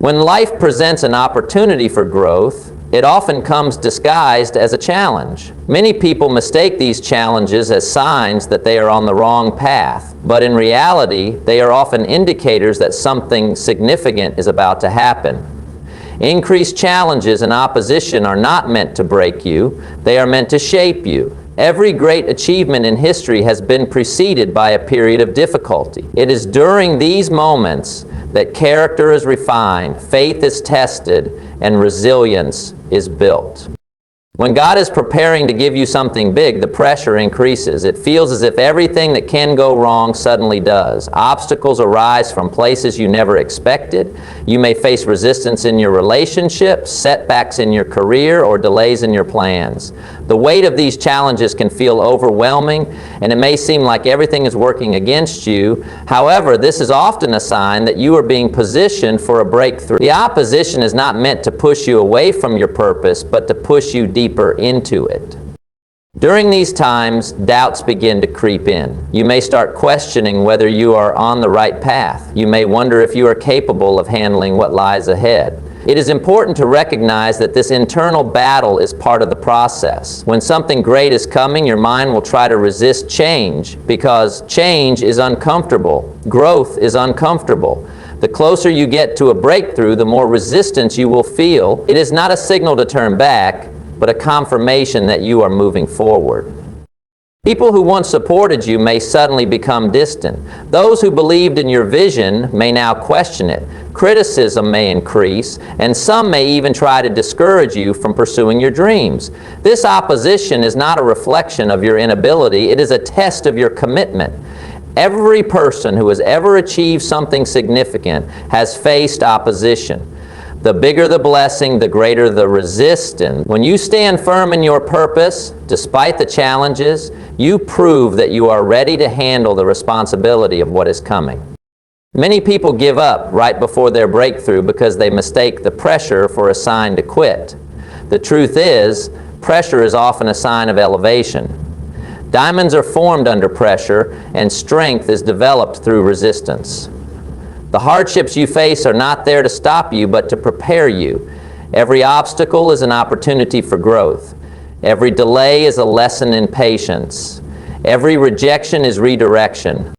When life presents an opportunity for growth, it often comes disguised as a challenge. Many people mistake these challenges as signs that they are on the wrong path, but in reality, they are often indicators that something significant is about to happen. Increased challenges and opposition are not meant to break you, they are meant to shape you. Every great achievement in history has been preceded by a period of difficulty. It is during these moments that character is refined, faith is tested, and resilience is built. When God is preparing to give you something big, the pressure increases. It feels as if everything that can go wrong suddenly does. Obstacles arise from places you never expected. You may face resistance in your relationships, setbacks in your career, or delays in your plans. The weight of these challenges can feel overwhelming, and it may seem like everything is working against you. However, this is often a sign that you are being positioned for a breakthrough. The opposition is not meant to push you away from your purpose, but to push you deeper into it. During these times, doubts begin to creep in. You may start questioning whether you are on the right path. You may wonder if you are capable of handling what lies ahead. It is important to recognize that this internal battle is part of the process. When something great is coming, your mind will try to resist change because change is uncomfortable. Growth is uncomfortable. The closer you get to a breakthrough, the more resistance you will feel. It is not a signal to turn back, but a confirmation that you are moving forward. People who once supported you may suddenly become distant. Those who believed in your vision may now question it. Criticism may increase, and some may even try to discourage you from pursuing your dreams. This opposition is not a reflection of your inability, it is a test of your commitment. Every person who has ever achieved something significant has faced opposition. The bigger the blessing, the greater the resistance. When you stand firm in your purpose, despite the challenges, you prove that you are ready to handle the responsibility of what is coming. Many people give up right before their breakthrough because they mistake the pressure for a sign to quit. The truth is, pressure is often a sign of elevation. Diamonds are formed under pressure, and strength is developed through resistance. The hardships you face are not there to stop you, but to prepare you. Every obstacle is an opportunity for growth. Every delay is a lesson in patience. Every rejection is redirection.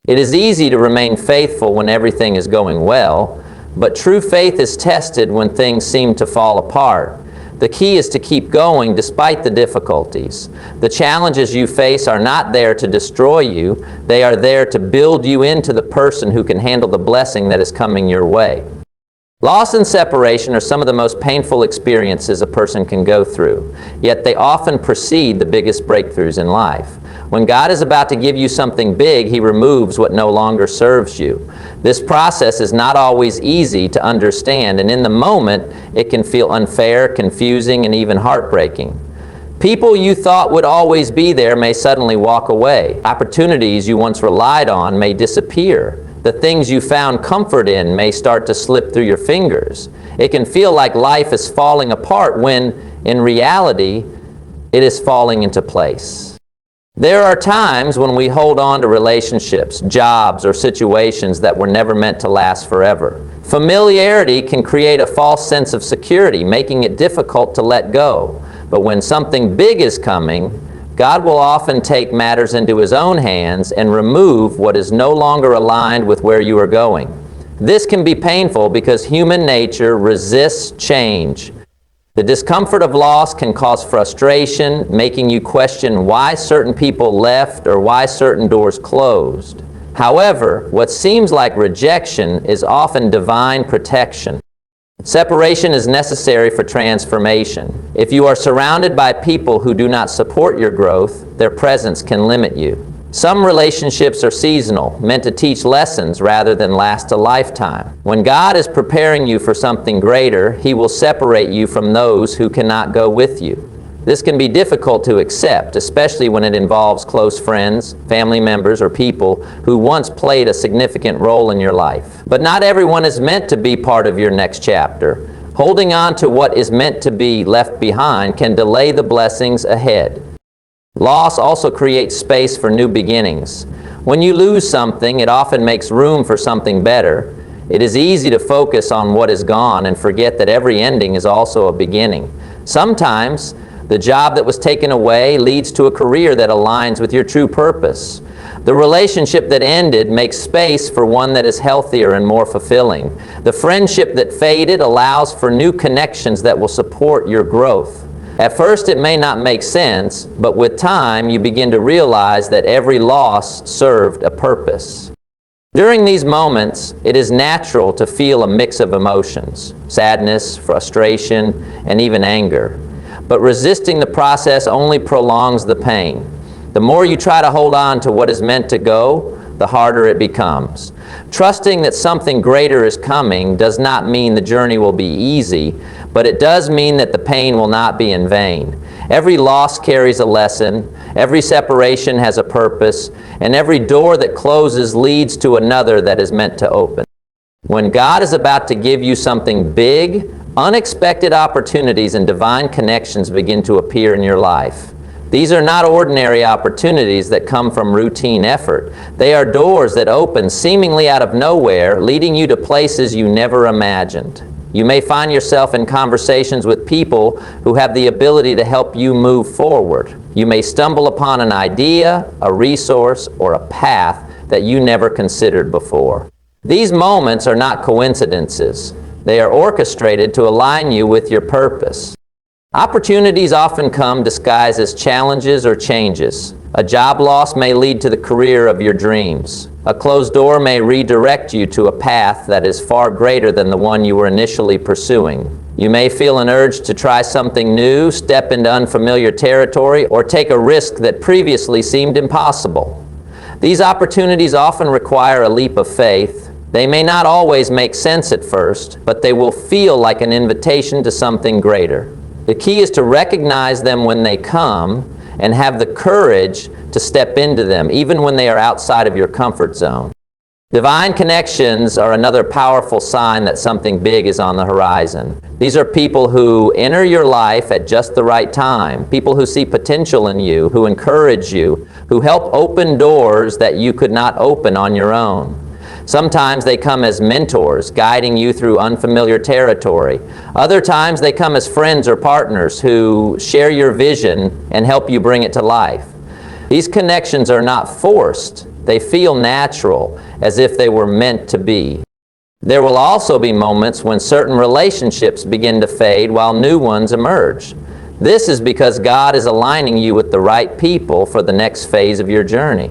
It is easy to remain faithful when everything is going well, but true faith is tested when things seem to fall apart. The key is to keep going despite the difficulties. The challenges you face are not there to destroy you. They are there to build you into the person who can handle the blessing that is coming your way. Loss and separation are some of the most painful experiences a person can go through, yet they often precede the biggest breakthroughs in life. When God is about to give you something big, He removes what no longer serves you. This process is not always easy to understand, and in the moment, it can feel unfair, confusing, and even heartbreaking. People you thought would always be there may suddenly walk away. Opportunities you once relied on may disappear. The things you found comfort in may start to slip through your fingers. It can feel like life is falling apart when, in reality, it is falling into place. There are times when we hold on to relationships, jobs, or situations that were never meant to last forever. Familiarity can create a false sense of security, making it difficult to let go. But when something big is coming, God will often take matters into His own hands and remove what is no longer aligned with where you are going. This can be painful because human nature resists change. The discomfort of loss can cause frustration, making you question why certain people left or why certain doors closed. However, what seems like rejection is often divine protection. Separation is necessary for transformation. If you are surrounded by people who do not support your growth, their presence can limit you. Some relationships are seasonal, meant to teach lessons rather than last a lifetime. When God is preparing you for something greater, He will separate you from those who cannot go with you. This can be difficult to accept, especially when it involves close friends, family members, or people who once played a significant role in your life. But not everyone is meant to be part of your next chapter. Holding on to what is meant to be left behind can delay the blessings ahead. Loss also creates space for new beginnings. When you lose something, it often makes room for something better. It is easy to focus on what is gone and forget that every ending is also a beginning. Sometimes, the job that was taken away leads to a career that aligns with your true purpose. The relationship that ended makes space for one that is healthier and more fulfilling. The friendship that faded allows for new connections that will support your growth. At first it may not make sense, but with time you begin to realize that every loss served a purpose. During these moments, it is natural to feel a mix of emotions: sadness, frustration, and even anger. But resisting the process only prolongs the pain. The more you try to hold on to what is meant to go, the harder it becomes. Trusting that something greater is coming does not mean the journey will be easy, but it does mean that the pain will not be in vain. Every loss carries a lesson, every separation has a purpose, and every door that closes leads to another that is meant to open. When God is about to give you something big, unexpected opportunities and divine connections begin to appear in your life. These are not ordinary opportunities that come from routine effort. They are doors that open seemingly out of nowhere, leading you to places you never imagined. You may find yourself in conversations with people who have the ability to help you move forward. You may stumble upon an idea, a resource, or a path that you never considered before. These moments are not coincidences. They are orchestrated to align you with your purpose. Opportunities often come disguised as challenges or changes. A job loss may lead to the career of your dreams. A closed door may redirect you to a path that is far greater than the one you were initially pursuing. You may feel an urge to try something new, step into unfamiliar territory, or take a risk that previously seemed impossible. These opportunities often require a leap of faith. They may not always make sense at first, but they will feel like an invitation to something greater. The key is to recognize them when they come and have the courage to step into them, even when they are outside of your comfort zone. Divine connections are another powerful sign that something big is on the horizon. These are people who enter your life at just the right time, people who see potential in you, who encourage you, who help open doors that you could not open on your own. Sometimes they come as mentors, guiding you through unfamiliar territory. Other times they come as friends or partners who share your vision and help you bring it to life. These connections are not forced. They feel natural, as if they were meant to be. There will also be moments when certain relationships begin to fade while new ones emerge. This is because God is aligning you with the right people for the next phase of your journey.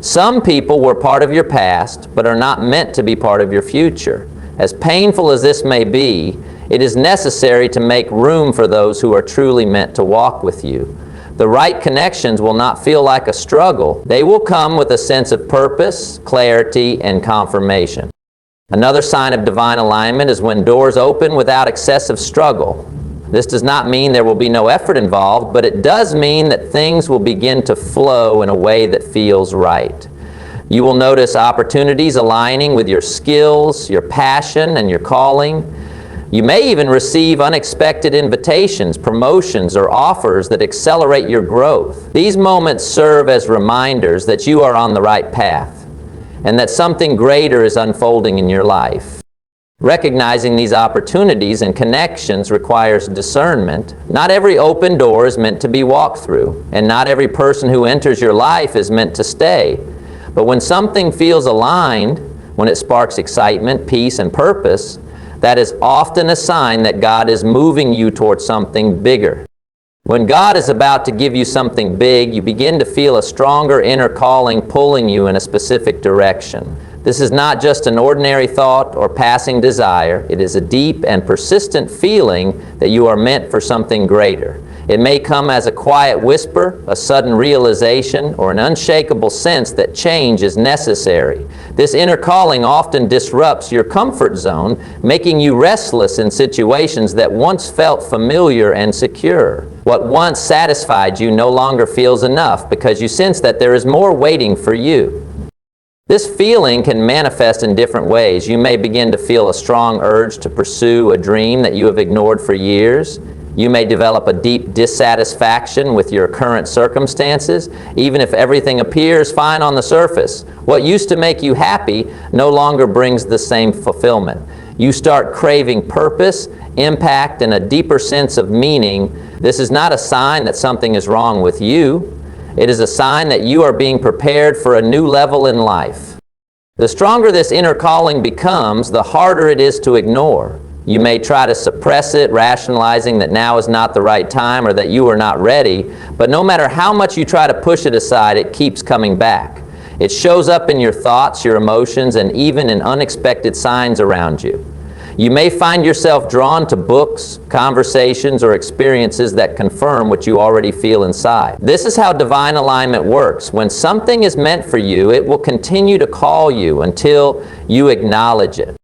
Some people were part of your past, but are not meant to be part of your future. As painful as this may be, it is necessary to make room for those who are truly meant to walk with you. The right connections will not feel like a struggle. They will come with a sense of purpose, clarity, and confirmation. Another sign of divine alignment is when doors open without excessive struggle. This does not mean there will be no effort involved, but it does mean that things will begin to flow in a way that feels right. You will notice opportunities aligning with your skills, your passion, and your calling. You may even receive unexpected invitations, promotions, or offers that accelerate your growth. These moments serve as reminders that you are on the right path and that something greater is unfolding in your life. Recognizing these opportunities and connections requires discernment. Not every open door is meant to be walked through, and not every person who enters your life is meant to stay. But when something feels aligned, when it sparks excitement, peace, and purpose, that is often a sign that God is moving you towards something bigger. When God is about to give you something big, you begin to feel a stronger inner calling pulling you in a specific direction. This is not just an ordinary thought or passing desire. It is a deep and persistent feeling that you are meant for something greater. It may come as a quiet whisper, a sudden realization, or an unshakable sense that change is necessary. This inner calling often disrupts your comfort zone, making you restless in situations that once felt familiar and secure. What once satisfied you no longer feels enough because you sense that there is more waiting for you. This feeling can manifest in different ways. You may begin to feel a strong urge to pursue a dream that you have ignored for years. You may develop a deep dissatisfaction with your current circumstances, even if everything appears fine on the surface. What used to make you happy no longer brings the same fulfillment. You start craving purpose, impact, and a deeper sense of meaning. This is not a sign that something is wrong with you. It is a sign that you are being prepared for a new level in life. The stronger this inner calling becomes, the harder it is to ignore. You may try to suppress it, rationalizing that now is not the right time or that you are not ready, but no matter how much you try to push it aside, it keeps coming back. It shows up in your thoughts, your emotions, and even in unexpected signs around you. You may find yourself drawn to books, conversations, or experiences that confirm what you already feel inside. This is how divine alignment works. When something is meant for you, it will continue to call you until you acknowledge it.